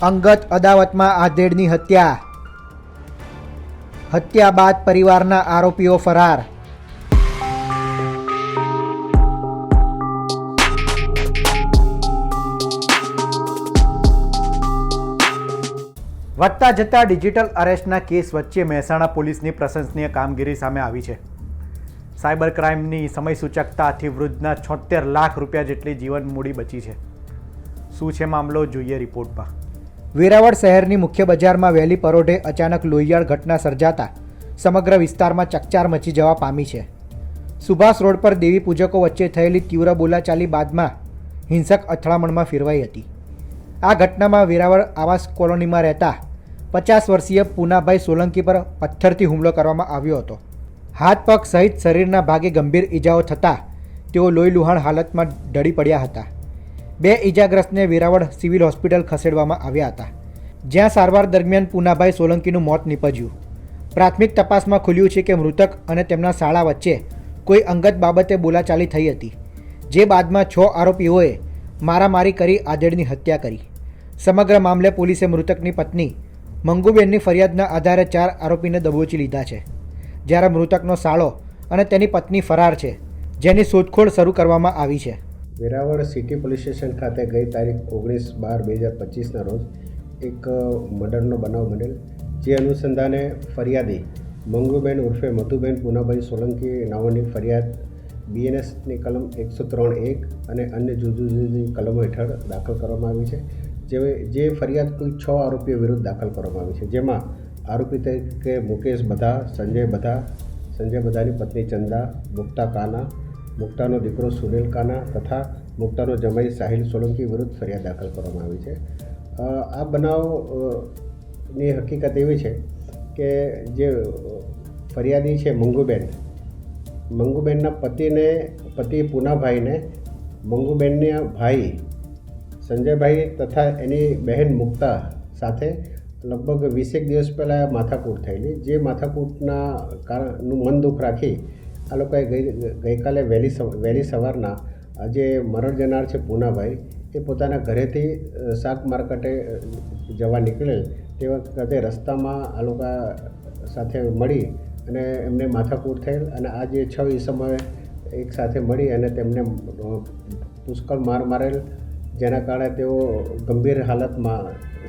અંગત અદાવતમાં આધેડની હત્યા. હત્યા બાદ પરિવારના આરોપીઓ ફરાર. વધતા જતા ડિજિટલ અરેસ્ટના કેસ વચ્ચે મહેસાણા પોલીસની પ્રશંસનીય કામગીરી સામે આવી છે. સાયબર ક્રાઇમની સમયસૂચકતાથી વૃદ્ધના 76 લાખ રૂપિયા જેટલી જીવન મૂડી બચી છે. શું છે મામલો, જોઈએ રિપોર્ટમાં. વેરાવળ શહેરની મુખ્ય બજારમાં વહેલી પરોઢે અચાનક લોહિયાળ ઘટના સર્જાતા સમગ્ર વિસ્તારમાં ચકચાર મચી જવા પામી છે. સુભાષ રોડ પર દેવી પૂજકો વચ્ચે થયેલી તીવ્ર બોલાચાલી બાદમાં હિંસક અથડામણમાં ફેરવાઈ હતી. આ ઘટનામાં વેરાવળ આવાસ કોલોનીમાં રહેતા 50 વર્ષીય પૂનાભાઈ સોલંકી પર પથ્થરથી હુમલો કરવામાં આવ્યો હતો. હાથ પગ સહિત શરીરના ભાગે ગંભીર ઈજાઓ થતાં તેઓ લોહીલુહાણ હાલતમાં ઢળી પડ્યા હતા. 2 ઈજાગ્રસ્તને વેરાવળ સિવિલ હોસ્પિટલ ખસેડવામાં આવ્યા હતા, જ્યાં સારવાર દરમિયાન પૂનાભાઈ સોલંકીનું મોત નીપજ્યું. પ્રાથમિક તપાસમાં ખુલ્યું છે કે મૃતક અને તેમના સાળા વચ્ચે કોઈ અંગત બાબતે બોલાચાલી થઈ હતી, જે બાદમાં 6 આરોપીઓએ મારામારી કરી આધેડની હત્યા કરી. સમગ્ર મામલે પોલીસે મૃતકની પત્ની મંગુબેનની ફરિયાદના આધારે 4 આરોપીને દબોચી લીધા છે, જ્યારે મૃતકનો સાળો અને તેની પત્ની ફરાર છે, જેની શોધખોળ શરૂ કરવામાં આવી છે. વેરાવળ સિટી પોલીસ સ્ટેશન ખાતે ગઈ તારીખ 19/12/2025ના રોજ એક મર્ડરનો બનાવ બનેલ, જે અનુસંધાને ફરિયાદી મંગુબેન ઉર્ફે મધુબેન પૂનાભાઈ સોલંકી નાઓની ફરિયાદ BNSની કલમ 103(1) અને અન્ય જુદી કલમો હેઠળ દાખલ કરવામાં આવી છે. જે ફરિયાદ કુલ 6 આરોપીઓ વિરુદ્ધ દાખલ કરવામાં આવી છે, જેમાં આરોપી તરીકે મુકેશ બધા, સંજય બધાની પત્ની ચંદા, મુક્તા કાના, મુક્તાનો દીકરો સુનિલ કાના તથા મુક્તાનો જમાઈ સાહિલ સોલંકી વિરુદ્ધ ફરિયાદ દાખલ કરવામાં આવી છે. આ બનાવની હકીકત એવી છે કે જે ફરિયાદી છે મંગુબેનના પતિ પૂનાભાઈને મંગુબેનના ભાઈ સંજયભાઈ તથા એની બહેન મુક્તા સાથે લગભગ 20 દિવસ પહેલાં માથાકૂટ થયેલી, જે માથાકૂટના કારણનું મન દુઃખ રાખી આ લોકોએ ગઈકાલે વહેલી સવારના જે મરણ જનાર છે પૂનાભાઈ, એ પોતાના ઘરેથી શાક માર્કેટે જવા નીકળેલ તે વખતે રસ્તામાં આ લોકો સાથે મળી અને એમને માથાકૂટ થયેલ અને આ જે 6 ઈસમોએ એક સાથે મળી અને તેમને પુષ્કળ માર મારેલ, જેના કારણે તેઓ ગંભીર હાલતમાં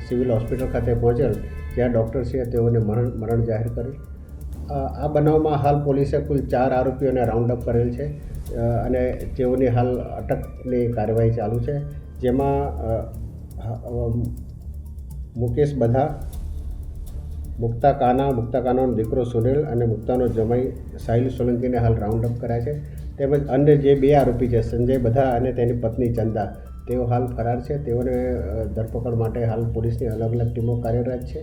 સિવિલ હોસ્પિટલ ખાતે પહોંચેલ, જ્યાં ડૉક્ટરશ્રીએ તેઓને મરણ જાહેર કરેલ. આ બનાવમાં હાલ પોલીસે કુલ 4 આરોપીઓને રાઉન્ડ અપ કરેલ છે અને તેઓની હાલ અટકની કાર્યવાહી ચાલુ છે, જેમાં મુકેશ બધા, મુક્તા કાનાનો દીકરો સુનિલ અને મુક્તાનો જમાઈ સાહિલ સોલંકીને હાલ રાઉન્ડ અપ કર્યા છે. તેમજ અન્ય જે 2 આરોપી છે સંજય બધા અને તેની પત્ની ચંદા, તેઓ હાલ ફરાર છે. તેઓને ધરપકડ માટે હાલ પોલીસની અલગ અલગ ટીમો કાર્યરત છે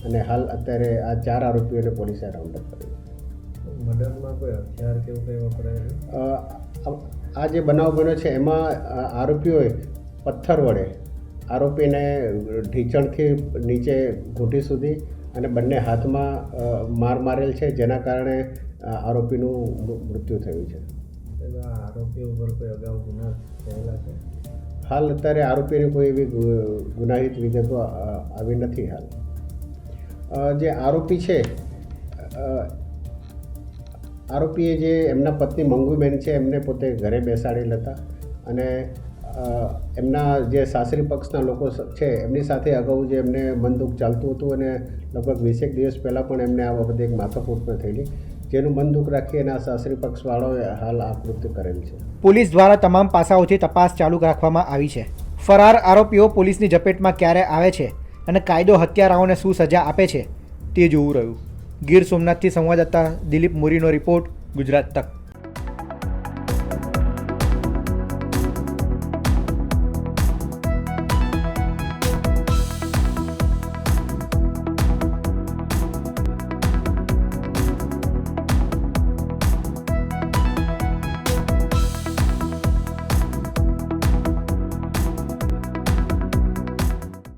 અને હાલ અત્યારે આ 4 આરોપીઓને પોલીસે રાઉન્ડ અપ કર્યું. મર્ડરમાં કોઈ હથિયાર કે એવું કંઈ વપરાયેલું? આ જે બનાવ બન્યો છે એમાં આરોપીઓએ પથ્થર વડે આરોપીને ઢીંચણથી નીચે ઘૂંટી સુધી અને બંને હાથમાં માર મારેલ છે, જેના કારણે આરોપીનું મૃત્યુ થયું છે. આરોપીઓ ઉપર કોઈ અગાઉ ગુના થયેલા છે? હાલ અત્યારે આરોપીની કોઈ એવી ગુનાહિત વિગતો આવી નથી. હાલ જે આરોપી છે, આરોપીએ જે એમના પત્ની મંગુબેન છે એમને પોતે ઘરે બેસાડેલ હતા અને એમના જે સાસરી પક્ષના લોકો છે એમની સાથે અગાઉ જે એમને મન દુઃખ ચાલતું હતું અને લગભગ 20 દિવસ પહેલાં પણ એમને આ બાબતે એક માથાકૂટ પણ થયેલી, જેનું મન દુઃખ રાખી એના સાસરી પક્ષવાળાઓએ હાલ આ કૃત્ય કરેલ છે. પોલીસ દ્વારા તમામ પાસાઓથી તપાસ ચાલુ રાખવામાં આવી છે. ફરાર આરોપીઓ પોલીસની ઝપેટમાં ક્યારે આવે છે અને કાયદો હત્યારાઓને શું સજા આપે છે તે જોવું રહ્યું. ગીર સોમનાથથી સંવાદદાતા દિલીપ મોરીનો રિપોર્ટ, ગુજરાત તક.